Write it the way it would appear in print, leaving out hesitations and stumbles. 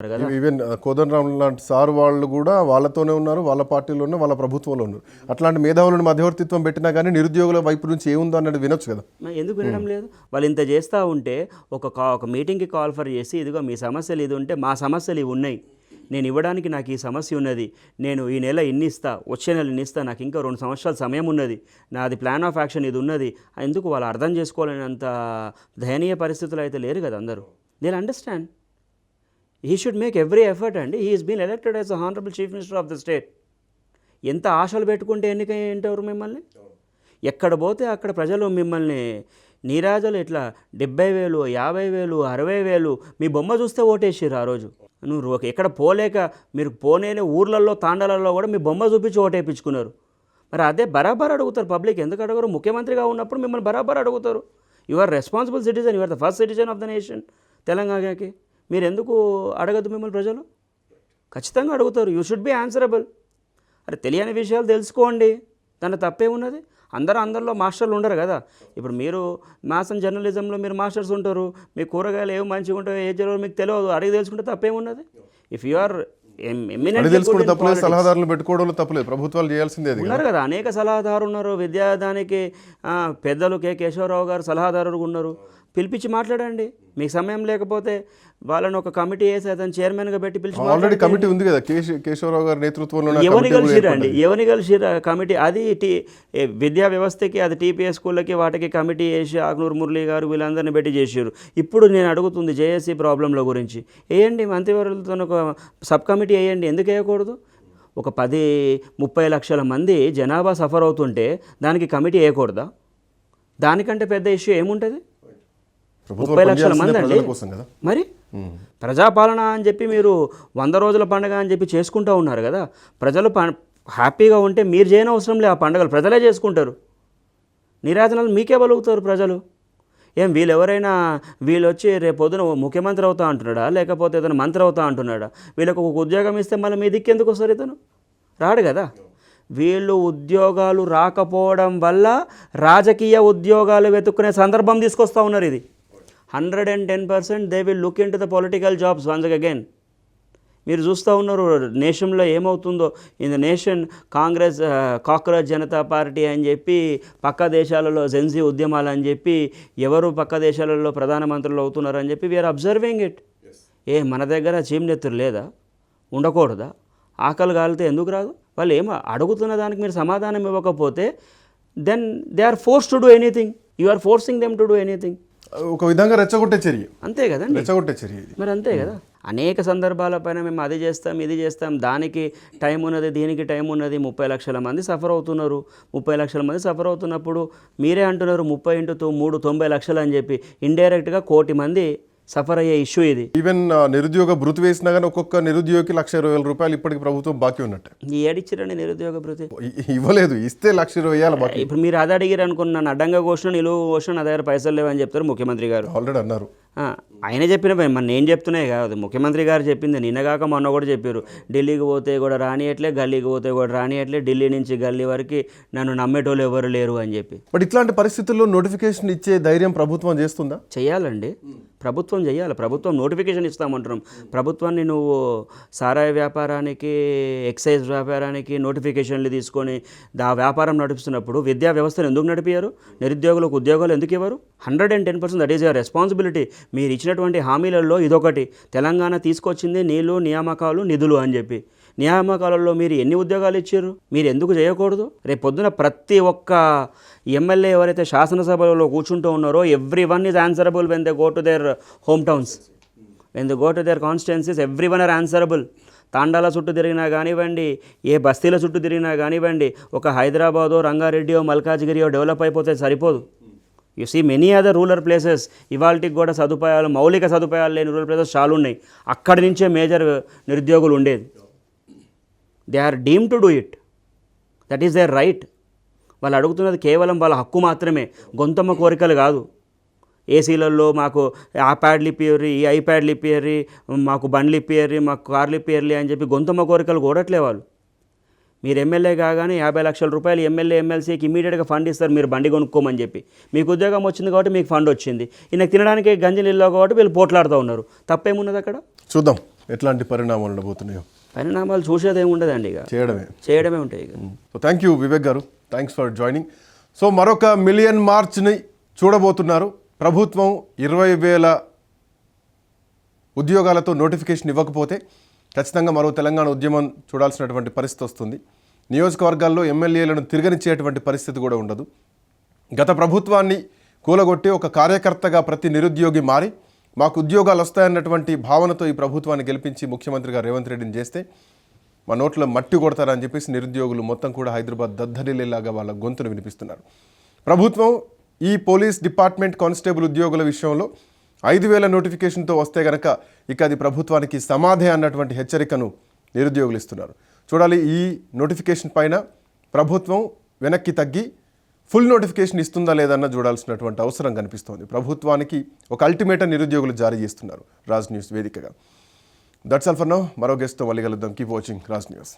కదా. ఈవెన్ కోదండరామ్ లాంటి సార్ వాళ్ళు కూడా వాళ్ళతోనే ఉన్నారు, వాళ్ళ పార్టీలోనే, వాళ్ళ ప్రభుత్వంలో ఉన్నారు. అట్లాంటి మేధావులను మధ్యవర్తిత్వం పెట్టినా కానీ నిరుద్యోగుల వైపు నుంచి ఏముందో అన్నది వినొచ్చు కదా. ఎందుకు వినడం లేదు? వాళ్ళు ఇంత చేస్తూ ఉంటే ఒక మీటింగ్కి కాల్ ఫర్ చేసి, ఇదిగో మీ సమస్యలు ఇది ఉంటే మా సమస్యలు ఇవి ఉన్నాయి, నేను ఇవ్వడానికి నాకు ఈ సమస్య ఉన్నది, నేను ఈ నెల ఇన్ని ఇస్తా, వచ్చే నెల ఇన్ని ఇస్తా, నాకు ఇంకా 2 సంవత్సరాల సమయం ఉన్నది, నాది ప్లాన్ ఆఫ్ యాక్షన్ ఇది ఉన్నది, ఎందుకు వాళ్ళు అర్థం చేసుకోలేనంత దయనీయ పరిస్థితులు అయితే లేరు కదా అందరూ. They understand. He should make every effort అండి. He has been elected as the Honorable Chief Minister of the state. ఎంత ఆశలు పెట్టుకుంటే ఎన్నికయ్యేంటారు మిమ్మల్ని? ఎక్కడ పోతే అక్కడ ప్రజలు మిమ్మల్ని నీరాజలు ఇట్లా 70,000, 50,000, 60,000 మీ బొమ్మ చూస్తే ఓటేసారు ఆ రోజు. నువ్వు ఎక్కడ పోలేక మీరు పోనేనే ఊర్లలో తాండాలలో కూడా మీ బొమ్మ చూపించి ఓటేపించుకున్నారు. మరి అదే బరాబర్ అడుగుతారు పబ్లిక్. ఎందుకు అడగరు? ముఖ్యమంత్రిగా ఉన్నప్పుడు మిమ్మల్ని బరాబర్ అడుగుతారు. You are responsible citizen, you are the first citizen of the nation తెలంగాణకి. మీరు ఎందుకు అడగద్దు మిమ్మల్ని ప్రజలు? ఖచ్చితంగా అడుగుతారు. You should be answerable. అరే తెలియని విషయాలు తెలుసుకోండి, దాంట్లో తప్పే ఉన్నది. అందరిలో మాస్టర్లు ఉండరు కదా. ఇప్పుడు మీరు మ్యాథ్స్ అండ్ జర్నలిజంలో మీరు మాస్టర్స్ ఉంటారు, మీ కూరగాయలు ఏమి మంచిగా ఉంటాయో ఏ జరగదు మీకు తెలియదు, అడిగి తెలుసుకుంటే తప్పేమున్నది? ఇఫ్ యు ఆర్ సలహాదారులు పెట్టుకోవడంలో తప్పలేదు, ప్రభుత్వాలు చేయాల్సిందే. ఉన్నారు కదా అనేక సలహాదారు ఉన్నారు. విద్యాదానికి పెద్దలు కె కేశవరావు గారు సలహాదారులు ఉన్నారు. పిలిపించి మాట్లాడండి. మీకు సమయం లేకపోతే వాళ్ళని ఒక కమిటీ వేసి అతను చైర్మన్గా పెట్టి పిలిచి ఆల్రెడీ కమిటీ ఉంది కదా కేశవరావు గారి నేతృత్వంలో. ఎవరిని కలిసిరా కమిటీ? అది విద్యా వ్యవస్థకి, అది టీపీఎస్ స్కూళ్ళకి వాటికి కమిటీ వేసి ఆగ్నూరు మురళి గారు వీళ్ళందరినీ పెట్టి చేసారు. ఇప్పుడు నేను అడుగుతుంది జేఏసీ ప్రాబ్లంల గురించి. వేయండి, మంత్రివర్యులతో ఒక సబ్ కమిటీ వేయండి. ఎందుకు వేయకూడదు? ఒక 10-30 లక్షల మంది జనాభా సఫర్ అవుతుంటే దానికి కమిటీ వేయకూడదా? దానికంటే పెద్ద ఇష్యూ ఏముంటుంది? 30 లక్షల మంది అండి. మరి ప్రజాపాలన అని చెప్పి మీరు 100 రోజుల పండుగ అని చెప్పి చేసుకుంటూ ఉన్నారు కదా. ప్రజలు హ్యాపీగా ఉంటే మీరు చేయని అవసరం లేదు, ఆ పండుగలు ప్రజలే చేసుకుంటారు. నిరాధనలు మీకే బలుగుతారు ప్రజలు. ఏం వీళ్ళు వచ్చి రేపు పొద్దున ముఖ్యమంత్రి అవుతా అంటున్నాడా, లేకపోతే ఏదైనా మంత్రి అవుతా అంటున్నాడా? వీళ్ళకు ఒక ఉద్యోగం ఇస్తే మళ్ళీ మీ దిక్కెందుకు వస్తారు? ఇతను రాడు కదా. వీళ్ళు ఉద్యోగాలు రాకపోవడం వల్ల రాజకీయ ఉద్యోగాలు వెతుక్కునే సందర్భం తీసుకొస్తూ ఉన్నారు. ఇది 110% they will look in to the political jobs once again. మీరు చూస్తూ ఉన్నారు నేషన్లో ఏమవుతుందో. In the nation Congress cockroach Janata party అని చెప్పి, పక్క దేశాలలో జెన్జీ ఉద్యమాలు అని చెప్పి, ఎవరు పక్క దేశాలలో ప్రధానమంత్రులు అవుతున్నారు అని చెప్పి వీఆర్ అబ్జర్వింగ్ ఇట్. మన దగ్గర చీమనెత్తురు లేదా? ఉండకూడదా? ఆకలి కాలితే ఎందుకు రాదు? వాళ్ళు ఏమో అడుగుతున్న దానికి మీరు సమాధానం ఇవ్వకపోతే then they are force to do anything. You are forcing them to do anything. ఒక విధంగా రెచ్చగొట్టే చర్య. అంతే కదండి, రెచ్చగొట్టే చర్య. మరి అంతే కదా. అనేక సందర్భాలపైన మేము అది చేస్తాం, ఇది చేస్తాం, దానికి టైం ఉన్నది, దీనికి టైం ఉన్నది. 30 లక్షల మంది సఫర్ అవుతున్నారు. 30 లక్షల మంది సఫర్ అవుతున్నప్పుడు మీరే అంటున్నారు 30 × 3 90 లక్షలు అని చెప్పి. ఇండైరెక్ట్గా 1 కోటి మంది సఫర్ అయ్యే ఇష్యూ ఇది. ఈవెన్ నిరుద్యోగ భృతి వేసినా కానీ ఒక్కొక్క నిరుద్యోగికి 1,20,000 రూపాయలు ఇప్పటికి ప్రభుత్వం బాకీ ఉన్నట్టు. ఏడిచ్చిరండి నిరుద్యోగ భృతి? ఇవ్వలేదు. ఇస్తే 1,20,000 బాకీ. ఇప్పుడు మీరు అది అడిగిరు అనుకున్న, నన్ను అడ్డంగా కోసిన, నిలువు కోసిన, నా దగ్గర పైసలు లేవని చెప్తారు ముఖ్యమంత్రి గారు. ఆల్రెడీ అన్నారు. ఆయన చెప్పిన మన నేను చెప్తున్నాయి కాదు, ముఖ్యమంత్రి గారు చెప్పింది. నిన్నగాక మొన్న కూడా చెప్పారు, ఢిల్లీకి పోతే కూడా రానియట్లే, గల్లీకి పోతే కూడా రానియట్లే, ఢిల్లీ నుంచి గల్లీ వరకు నన్ను నమ్మేటోళ్ళు ఎవరు లేరు అని చెప్పి. బట్ ఇట్లాంటి పరిస్థితుల్లో నోటిఫికేషన్ ఇచ్చే ధైర్యం ప్రభుత్వం చేస్తుందా? చెయ్యాలండి, ప్రభుత్వం చెయ్యాలి. ప్రభుత్వం నోటిఫికేషన్ ఇస్తామంటున్నాం. ప్రభుత్వాన్ని నువ్వు సారాయి వ్యాపారానికి, ఎక్సైజ్ వ్యాపారానికి నోటిఫికేషన్లు తీసుకొని ఆ వ్యాపారం నడిపిస్తున్నప్పుడు విద్యా వ్యవస్థను ఎందుకు నడిపారు? నిరుద్యోగులకు ఉద్యోగాలు ఎందుకు ఇవ్వరు? 110% దట్ ఈస్ యువర్ రెస్పాన్సిబిలిటీ. మీరు ఇచ్చినటువంటి హామీలలో ఇదొకటి. తెలంగాణ తీసుకొచ్చింది నీళ్లు, నియామకాలు, నిధులు అని చెప్పి. నియామకాలలో మీరు ఎన్ని ఉద్యోగాలు ఇచ్చారు? మీరు ఎందుకు చేయకూడదు? రేపు పొద్దున ప్రతి ఒక్క ఎమ్మెల్యే ఎవరైతే శాసనసభలో కూర్చుంటూ ఉన్నారో everyone is answerable when they go to their home towns, when they go to their constituencies, everyone are answerable. తాండాల చుట్టూ తిరిగినా కానివ్వండి, ఏ బస్తీల చుట్టూ తిరిగినా కానివ్వండి, ఒక హైదరాబాదో, రంగారెడ్డియో, మల్కాజ్గిరియో డెవలప్ అయిపోతే సరిపోదు. You see many other rural places. ఇవాళకి కూడా సదుపాయాలు, మౌలిక సదుపాయాలు లేని రూరల్ ప్లేసెస్ చాలా ఉన్నాయి. అక్కడి నుంచే మేజర్ నిరుద్యోగులు ఉండేది. They are deemed to do it. That is their right. వాళ్ళు అడుగుతున్నది కేవలం వాళ్ళ హక్కు మాత్రమే, గొంతమ్మ కోరికలు కాదు. ఏసీలలో మాకు ఆ ప్యాడ్లు ఇప్పియర్రి, ఈ ఐప్యాడ్లు ఇప్పియర్రి, మాకు బండ్లు ఇప్పియర్రి, మాకు కార్లు ఇప్పియర్లి అని చెప్పి గొంతమ్మ కోరికలు కూడట్లే వాళ్ళు. మీరు ఎమ్మెల్యే కాగానే 50 లక్షల రూపాయలు ఎమ్మెల్సీకి ఇమీడియట్గా ఫండ్ ఇస్తారు, మీరు బండి కొనుక్కోమని చెప్పి. మీకు ఉద్యోగం వచ్చింది కాబట్టి మీకు ఫండ్ వచ్చింది. ఈయనకు తినడానికి గంజి నీళ్ళు కాబట్టి వీళ్ళు పోట్లాడుతూ ఉన్నారు. తప్పేమున్నది అక్కడ? చూద్దాం. ఎట్లాంటి పరిణామాలు ఉండబోతున్నాయో పరిణామాలు చూసేదేమి ఉండదండి, ఇక చేయడమే ఉంటాయి ఇక. సో థ్యాంక్ యూ వివేక్ గారు, థ్యాంక్స్ ఫర్ జాయినింగ్. సో మరొక మిలియన్ మార్చ్ని చూడబోతున్నారు. ప్రభుత్వం 20,000 ఉద్యోగాలతో నోటిఫికేషన్ ఇవ్వకపోతే ఖచ్చితంగా మరో తెలంగాణ ఉద్యమం చూడాల్సినటువంటి పరిస్థితి వస్తుంది. నియోజకవర్గాల్లో ఎమ్మెల్యేలను తిరగనిచ్చేటువంటి పరిస్థితి కూడా ఉండదు. గత ప్రభుత్వాన్ని కూలగొట్టి ఒక కార్యకర్తగా ప్రతి నిరుద్యోగి మారి మాకు ఉద్యోగాలు వస్తాయన్నటువంటి భావనతో ఈ ప్రభుత్వాన్ని గెలిపించి ముఖ్యమంత్రిగా రేవంత్ రెడ్డిని చేస్తే మా నోట్లో మట్టి కొడతారని చెప్పేసి నిరుద్యోగులు మొత్తం కూడా హైదరాబాద్ దద్దరిల్లేలాగా వాళ్ళ గొంతును వినిపిస్తున్నారు. ప్రభుత్వం ఈ పోలీస్ డిపార్ట్మెంట్ కానిస్టేబుల్ ఉద్యోగుల విషయంలో 5,000 నోటిఫికేషన్తో వస్తే కనుక ఇక అది ప్రభుత్వానికి సమాధే అన్నటువంటి హెచ్చరికను నిరుద్యోగులు ఇస్తున్నారు. చూడాలి ఈ నోటిఫికేషన్ పైన ప్రభుత్వం వెనక్కి తగ్గి ఫుల్ నోటిఫికేషన్ ఇస్తుందా లేదన్న చూడాల్సినటువంటి అవసరం కనిపిస్తోంది. ప్రభుత్వానికి ఒక అల్టిమేటం నిరుద్యోగులు జారీ చేస్తున్నారు రాజ్ న్యూస్ వేదికగా. That's all for now. మరో గెస్ట్తో మళ్ళీ కలుద్దాం. Keep watching Raj news.